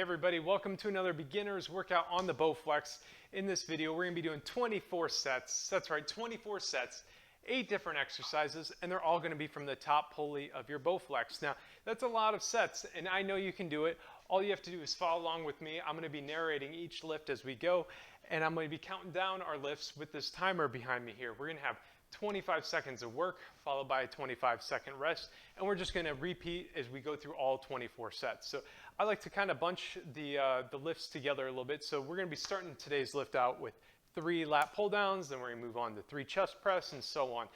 Hey everybody, welcome to another beginner's workout on the Bowflex. In this video, we're going to be doing 24 sets. That's right, 24 sets, 8 different exercises, and they're all going to be from the top pulley of your Bowflex. Now, that's a lot of sets, and I know you can do it. All you have to do is follow along with me. I'm going to be narrating each lift as we go, and I'm going to be counting down our lifts with this timer behind me here. We're going to have 25 seconds of work followed by a 25-second rest, and we're just going to repeat as we go through all 24 sets. So I like to kind of bunch the lifts together a little bit. So we're going to be starting today's lift out with 3 lat pull downs, then we're going to move on to 3 chest press, and so on.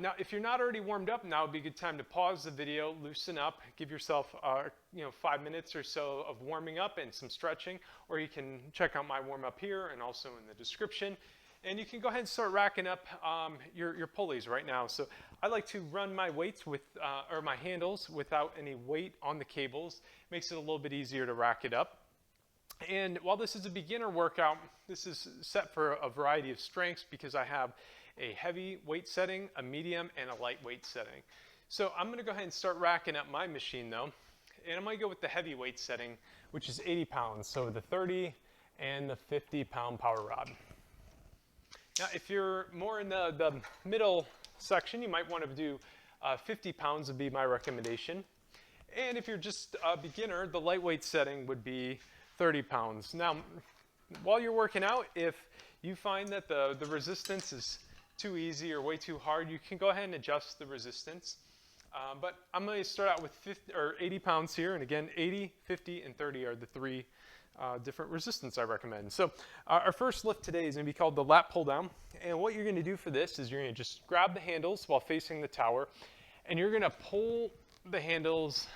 Now, if you're not already warmed up, now would be a good time to pause the video, loosen up, give yourself 5 minutes or so of warming up and some stretching, or you can check out my warm up here and also in the description. And you can go ahead and start racking up your pulleys right now. So I like to run my weights with, or my handles without any weight on the cables. Makes it a little bit easier to rack it up. And while this is a beginner workout, this is set for a variety of strengths because I have a heavy weight setting, a medium, and a light weight setting. So I'm going to go ahead and start racking up my machine though. And I'm going to go with the heavy weight setting, which is 80 pounds. So the 30 and the 50-pound power rod. Now, if you're more in the middle section, you might want to do 50 pounds would be my recommendation. And if you're just a beginner, the lightweight setting would be 30 pounds. Now, while you're working out, if you find that the resistance is too easy or way too hard, you can go ahead and adjust the resistance. But I'm going to start out with 80 pounds here. And again, 80, 50, and 30 are the 3 different resistance I recommend. So our first lift today is going to be called the lat pull down. And what you're going to do for this is you're going to just grab the handles while facing the tower, and you're going to pull the handles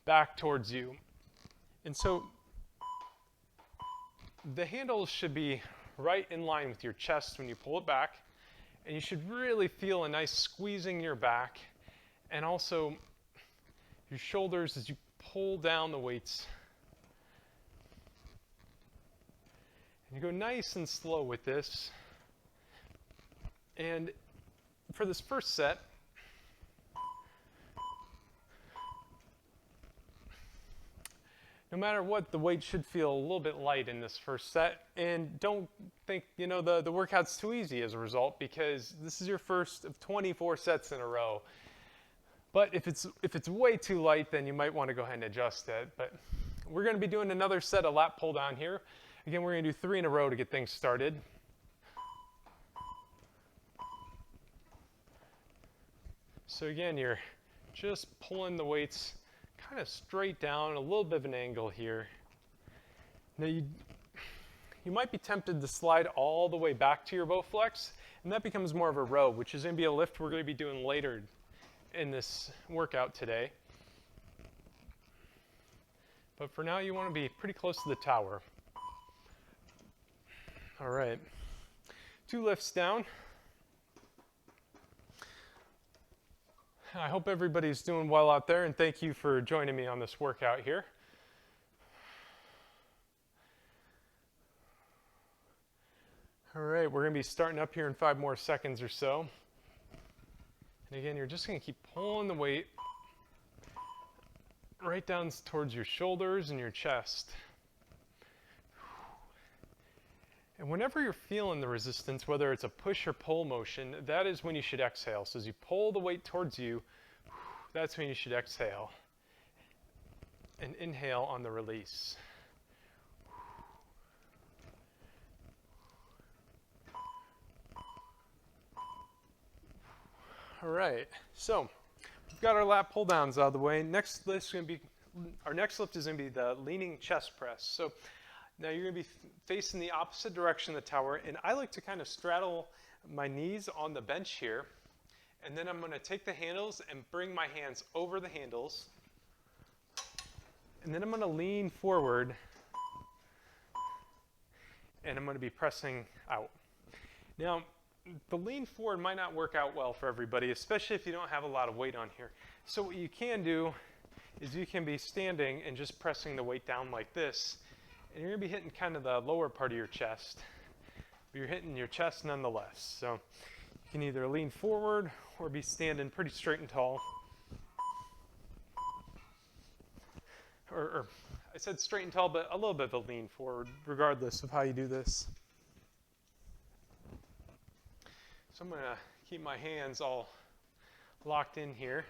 back towards you. And so the handles should be right in line with your chest when you pull it back, and you should really feel a nice squeezing in your back and also your shoulders as you pull down the weights. You go nice and slow with this. And for this first set, no matter what, the weight should feel a little bit light in this first set. And don't think, the workout's too easy as a result, because this is your first of 24 sets in a row. But if it's way too light, then you might want to go ahead and adjust it. But we're going to be doing another set of lat pull down here. Again, we're going to do 3 in a row to get things started. So again, you're just pulling the weights kind of straight down, a little bit of an angle here. Now you might be tempted to slide all the way back to your Bowflex, and that becomes more of a row, which is going to be a lift we're going to be doing later in this workout today. But for now, you want to be pretty close to the tower. All right, 2 lifts down. I hope everybody's doing well out there, and thank you for joining me on this workout here. All right, we're going to be starting up here in 5 more seconds or so. And again, you're just going to keep pulling the weight right down towards your shoulders and your chest. And whenever you're feeling the resistance, whether it's a push or pull motion, that is when you should exhale. So as you pull the weight towards you, that's when you should exhale. And inhale on the release. All right, so we've got our lat pull downs out of the way. Our next lift is going to be the leaning chest press. So now you're going to be facing the opposite direction of the tower, and I like to kind of straddle my knees on the bench here, and then I'm going to take the handles and bring my hands over the handles, and then I'm going to lean forward, and I'm going to be pressing out. Now, the lean forward might not work out well for everybody, especially if you don't have a lot of weight on here. So what you can do is you can be standing and just pressing the weight down like this, and you're going to be hitting kind of the lower part of your chest, but you're hitting your chest nonetheless. So you can either lean forward or be standing pretty straight and tall. Or I said straight and tall, but a little bit of a lean forward, regardless of how you do this. So I'm gonna keep my hands all locked in here.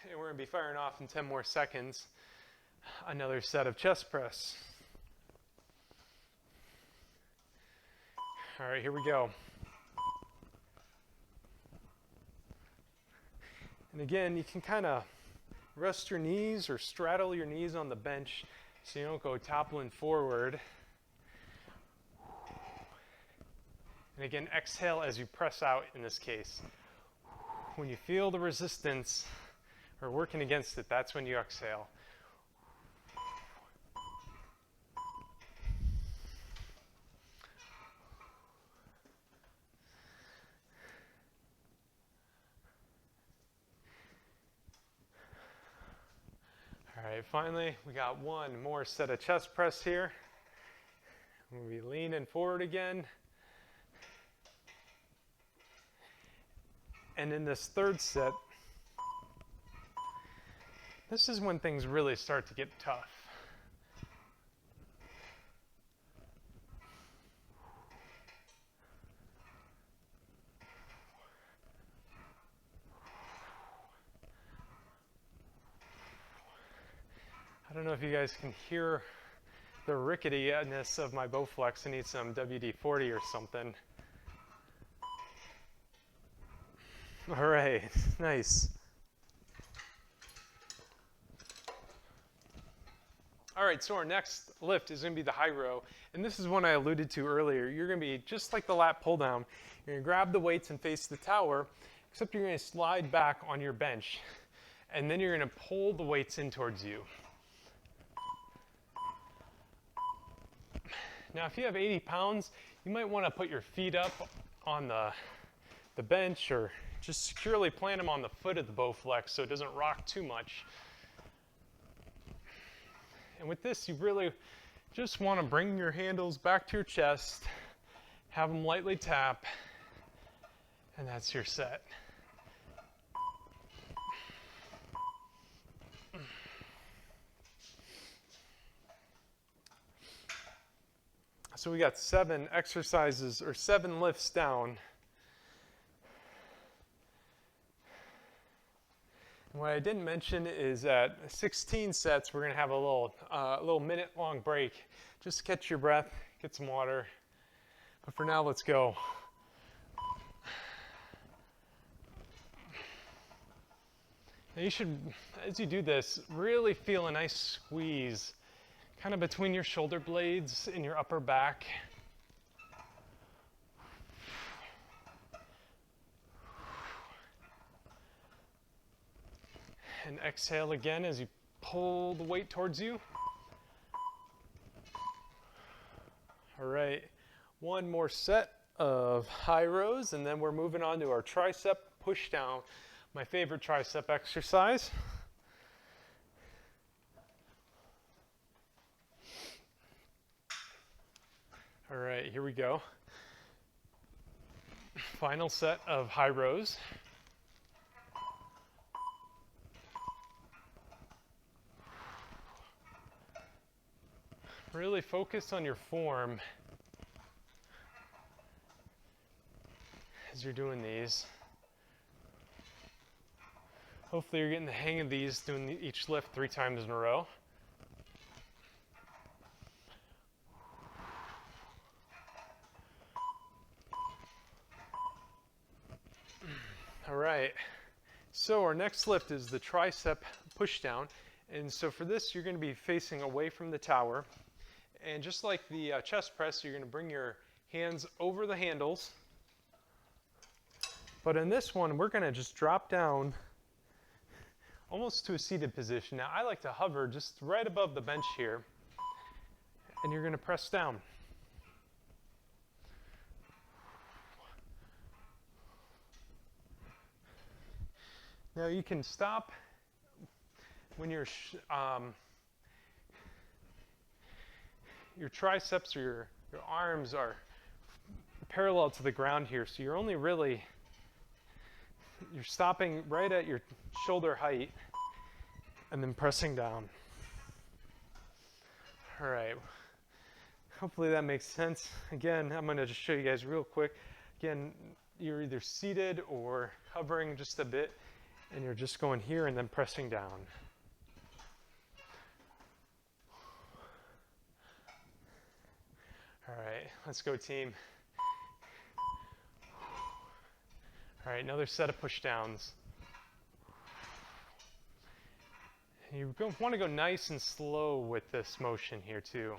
And we're gonna be firing off in 10 more seconds. Another set of chest press. All right, here we go. And again, you can kind of rest your knees or straddle your knees on the bench so you don't go toppling forward. And again, exhale as you press out in this case. When you feel the resistance or working against it, that's when you exhale. All right, finally, we got one more set of chest press here. We'll be leaning forward again. And in this third set, this is when things really start to get tough. I don't know if you guys can hear the ricketiness of my Bowflex. I need some WD-40 or something. All right, nice. All right, so our next lift is gonna be the high row. And this is one I alluded to earlier. You're gonna be just like the lat pull down. You're gonna grab the weights and face the tower, except you're gonna slide back on your bench. And then you're gonna pull the weights in towards you. Now, if you have 80 pounds, you might wanna put your feet up on the bench or just securely plant them on the foot of the Bowflex so it doesn't rock too much. And with this, you really just want to bring your handles back to your chest, have them lightly tap, and that's your set. So we got 7 exercises or 7 lifts down. What I didn't mention is at 16 sets, we're going to have a little minute-long break just to catch your breath, get some water. But for now, let's go. Now you should, as you do this, really feel a nice squeeze kind of between your shoulder blades and your upper back. And exhale again as you pull the weight towards you. All right, one more set of high rows, and then we're moving on to our tricep pushdown, my favorite tricep exercise. All right, here we go. Final set of high rows. Really focus on your form as you're doing these. Hopefully you're getting the hang of these, doing each lift 3 times in a row. All right, so our next lift is the tricep pushdown. And so for this, you're going to be facing away from the tower. And just like the chest press, you're going to bring your hands over the handles. But in this one, we're going to just drop down almost to a seated position. Now, I like to hover just right above the bench here. And you're going to press down. Now, you can stop when your triceps or your arms are parallel to the ground here, so you're stopping right at your shoulder height and then pressing down. All right. Hopefully that makes sense. Again, I'm going to just show you guys real quick. Again, you're either seated or hovering just a bit, and you're just going here and then pressing down. All right, let's go, team. All right, another set of push downs. You want to go nice and slow with this motion here too.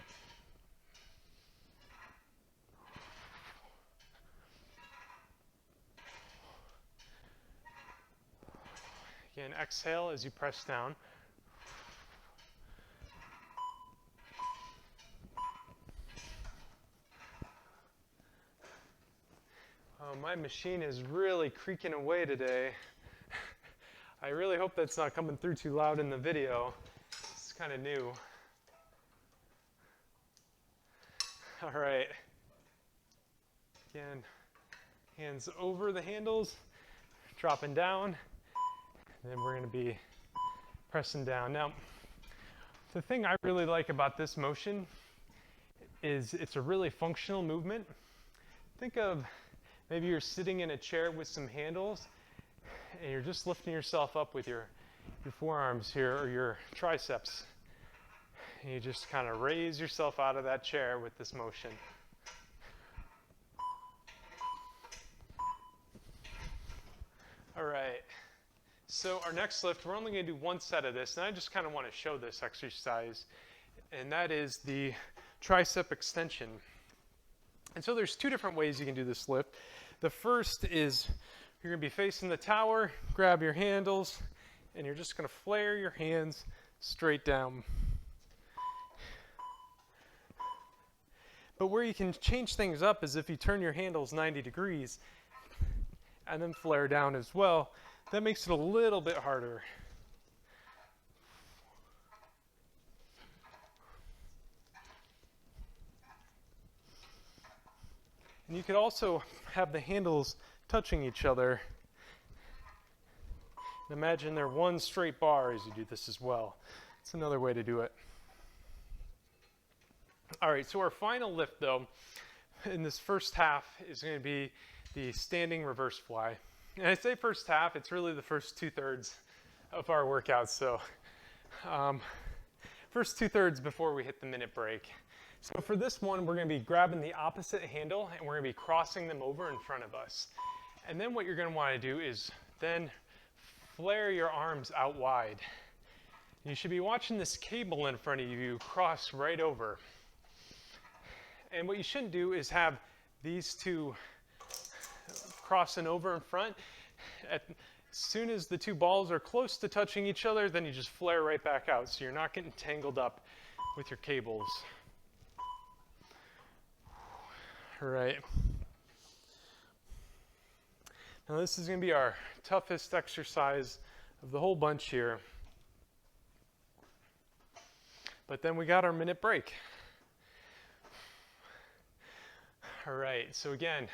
Again, exhale as you press down. Oh, my machine is really creaking away today. I really hope that's not coming through too loud in the video. It's kind of new. All right. Again, hands over the handles, dropping down, and then we're going to be pressing down. Now, the thing I really like about this motion is it's a really functional movement. Think of maybe you're sitting in a chair with some handles, and you're just lifting yourself up with your forearms here or your triceps. And you just kind of raise yourself out of that chair with this motion. All right, so our next lift, we're only going to do one set of this, and I just kind of want to show this exercise, and that is the Tricep Extension. And so there's two different ways you can do this lift. The first is you're going to be facing the tower, grab your handles, and you're just going to flare your hands straight down. But where you can change things up is if you turn your handles 90 degrees and then flare down as well. That makes it a little bit harder. And you could also have the handles touching each other. And imagine they're one straight bar as you do this as well. It's another way to do it. All right, so our final lift though, in this first half is going to be the standing reverse fly. And I say first half, it's really the first 2/3 of our workout. So first 2/3 before we hit the minute break. So for this one, we're going to be grabbing the opposite handle and we're going to be crossing them over in front of us. And then what you're going to want to do is then flare your arms out wide. You should be watching this cable in front of you cross right over. And what you shouldn't do is have these two crossing over in front. As soon as the two balls are close to touching each other, then you just flare right back out, so you're not getting tangled up with your cables. All right. Now this is going to be our toughest exercise of the whole bunch here. But then we got our minute break. All right, so again,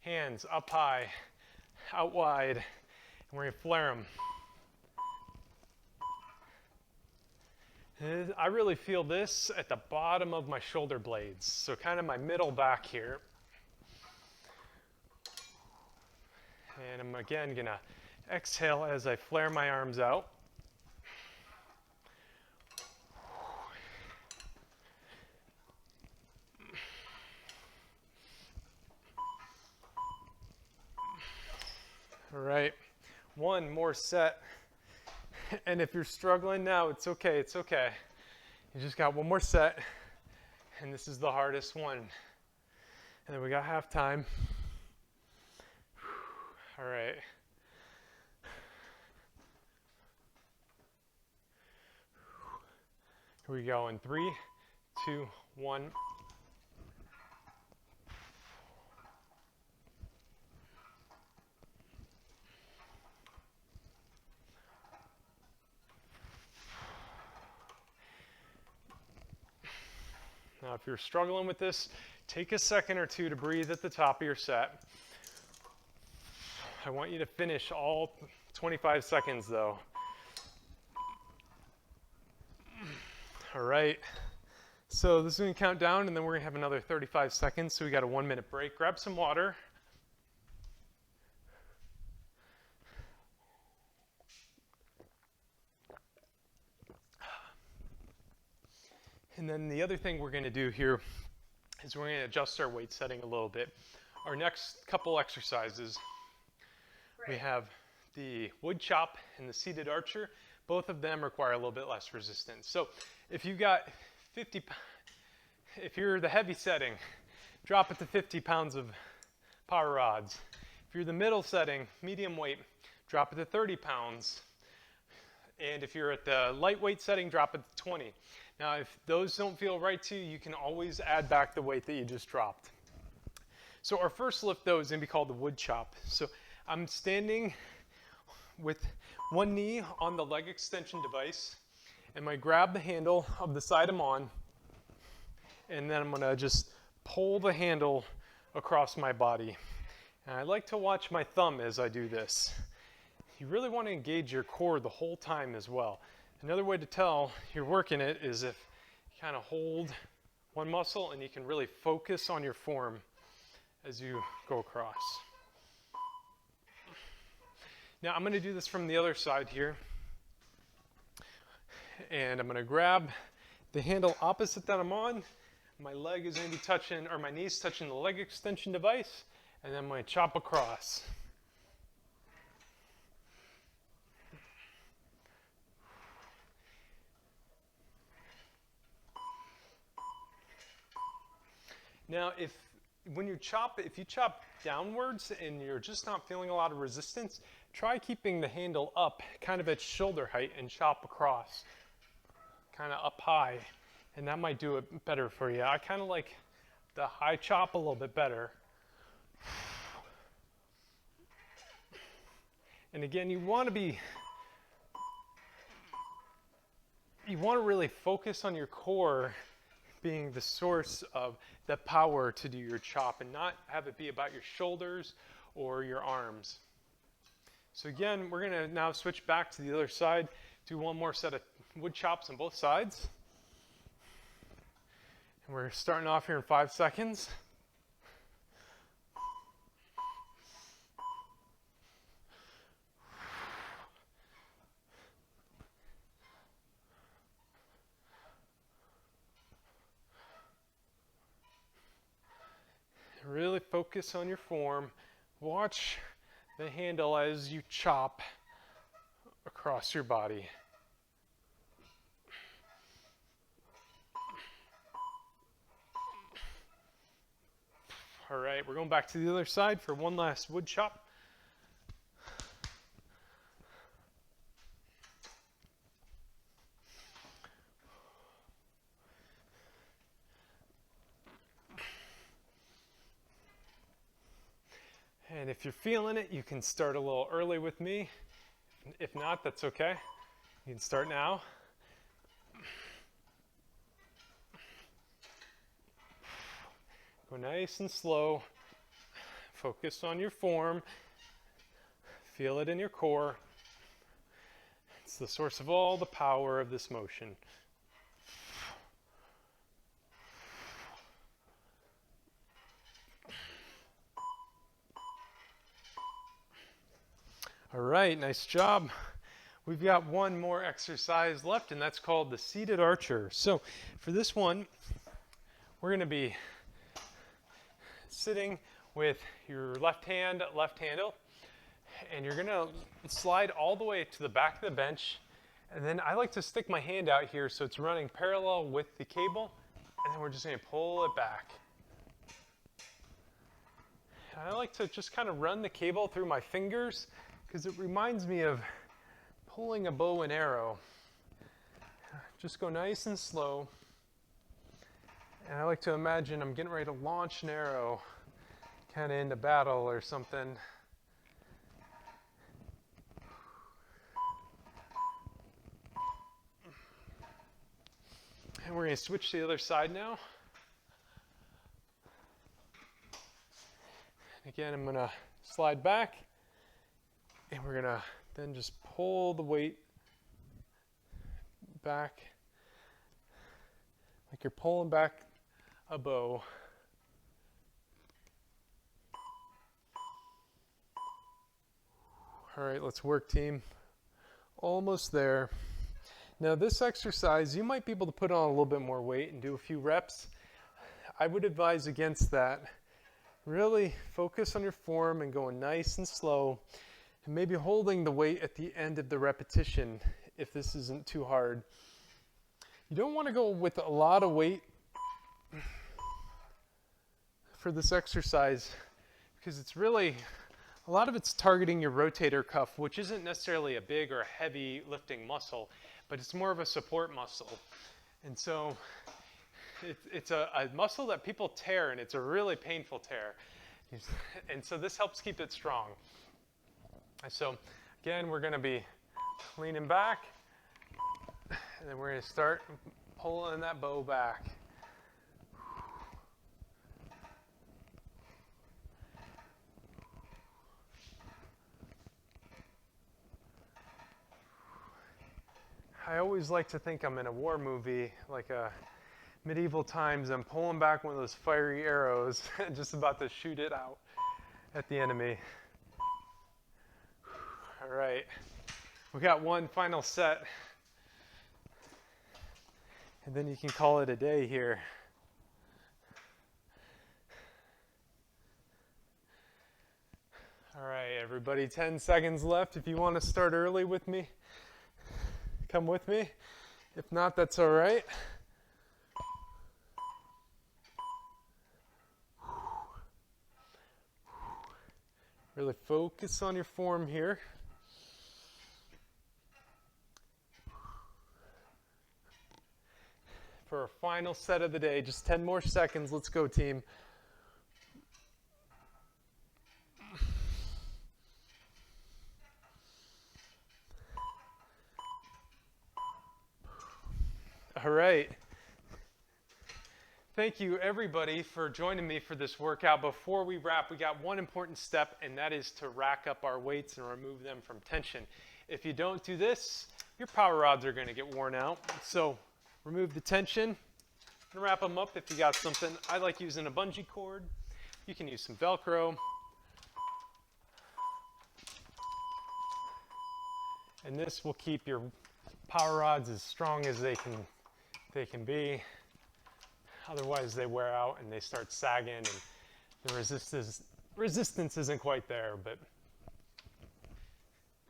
hands up high, out wide, and we're going to flare them. And I really feel this at the bottom of my shoulder blades, so kind of my middle back here. And I'm again going to exhale as I flare my arms out. All right, one more set. And if you're struggling now, it's okay, it's okay. You just got one more set, and this is the hardest one. And then we got halftime. All right. Here we go in 3, 2, 1. Now, if you're struggling with this, take a second or two to breathe at the top of your set. I want you to finish all 25 seconds though. All right, So this is going to count down, and then we're going to have another 35 seconds. So we got a 1-minute break. Grab some water. And then the other thing we're going to do here is we're going to adjust our weight setting a little bit. Our next couple exercises, we have the wood chop and the seated archer. Both of them require a little bit less resistance. So if you've got if you're the heavy setting, drop it to 50 pounds of power rods. If you're the middle setting, medium weight, drop it to 30 pounds. And if you're at the lightweight setting, drop it to 20. Now, if those don't feel right to you, you can always add back the weight that you just dropped. So our first lift, though, is going to be called the wood chop. So I'm standing with one knee on the leg extension device, and I grab the handle of the side I'm on, and then I'm going to just pull the handle across my body. And I like to watch my thumb as I do this. You really want to engage your core the whole time as well. Another way to tell you're working it is if you kind of hold one muscle and you can really focus on your form as you go across. Now I'm going to do this from the other side here. And I'm going to grab the handle opposite that I'm on. My leg is going to be touching, or my knee's touching the leg extension device, and then I'm going to chop across. Now, if you chop downwards and you're just not feeling a lot of resistance, try keeping the handle up, kind of at shoulder height, and chop across, kind of up high, and that might do it better for you. I kind of like the high chop a little bit better. And again, you want to really focus on your core being the source of the power to do your chop, and not have it be about your shoulders or your arms. So again, we're going to now switch back to the other side, do one more set of wood chops on both sides. And we're starting off here in 5 seconds. Really focus on your form. Watch the handle as you chop across your body. All right, we're going back to the other side for one last wood chop. And if you're feeling it, you can start a little early with me. If not, that's okay. You can start now. Go nice and slow. Focus on your form. Feel it in your core. It's the source of all the power of this motion. All right, nice job. We've got one more exercise left, and that's called the seated archer. So for this one, we're going to be sitting with your left handle, and you're going to slide all the way to the back of the bench. And then I like to stick my hand out here so it's running parallel with the cable, and then we're just going to pull it back. And I like to just kind of run the cable through my fingers, because it reminds me of pulling a bow and arrow. Just go nice and slow. And I like to imagine I'm getting ready to launch an arrow kind of into battle or something. And we're going to switch to the other side now. Again, I'm going to slide back. And we're going to then just pull the weight back. I like you're pulling back a bow. All right, let's work, team. Almost there. Now this exercise, you might be able to put on a little bit more weight and do a few reps. I would advise against that. Really focus on your form and going nice and slow, and maybe holding the weight at the end of the repetition if this isn't too hard. You don't want to go with a lot of weight for this exercise because it's really, a lot of it's targeting your rotator cuff, which isn't necessarily a big or heavy lifting muscle, but it's more of a support muscle. And so it's a muscle that people tear, and it's a really painful tear. And so this helps keep it strong. And so again, we're going to be leaning back, and then we're going to start pulling that bow back. I always like to think I'm in a war movie, like a medieval times. I'm pulling back one of those fiery arrows and just about to shoot it out at the enemy. All right, we got one final set, and then you can call it a day here. All right, everybody, 10 seconds left. If you want to start early with me, come with me. If not, that's all right. Really focus on your form here. For our final set of the day, just 10 more seconds. Let's go, team. All right. Thank you, everybody, for joining me for this workout. Before we wrap, we got one important step, and that is to rack up our weights and remove them from tension. If you don't do this, your power rods are going to get worn out. So remove the tension and wrap them up if you got something. I like using a bungee cord. You can use some Velcro. And this will keep your power rods as strong as they can be. Otherwise they wear out and they start sagging, and the resistance isn't quite there. But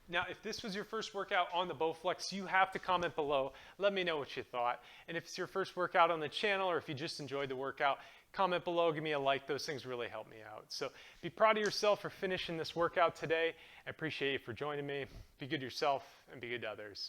now, if this was your first workout on the Bowflex, you have to comment below. Let me know what you thought. And if it's your first workout on the channel, or if you just enjoyed the workout, comment below, give me a like. Those things really help me out. So be proud of yourself for finishing this workout today. I appreciate you for joining me. Be good to yourself and be good to others.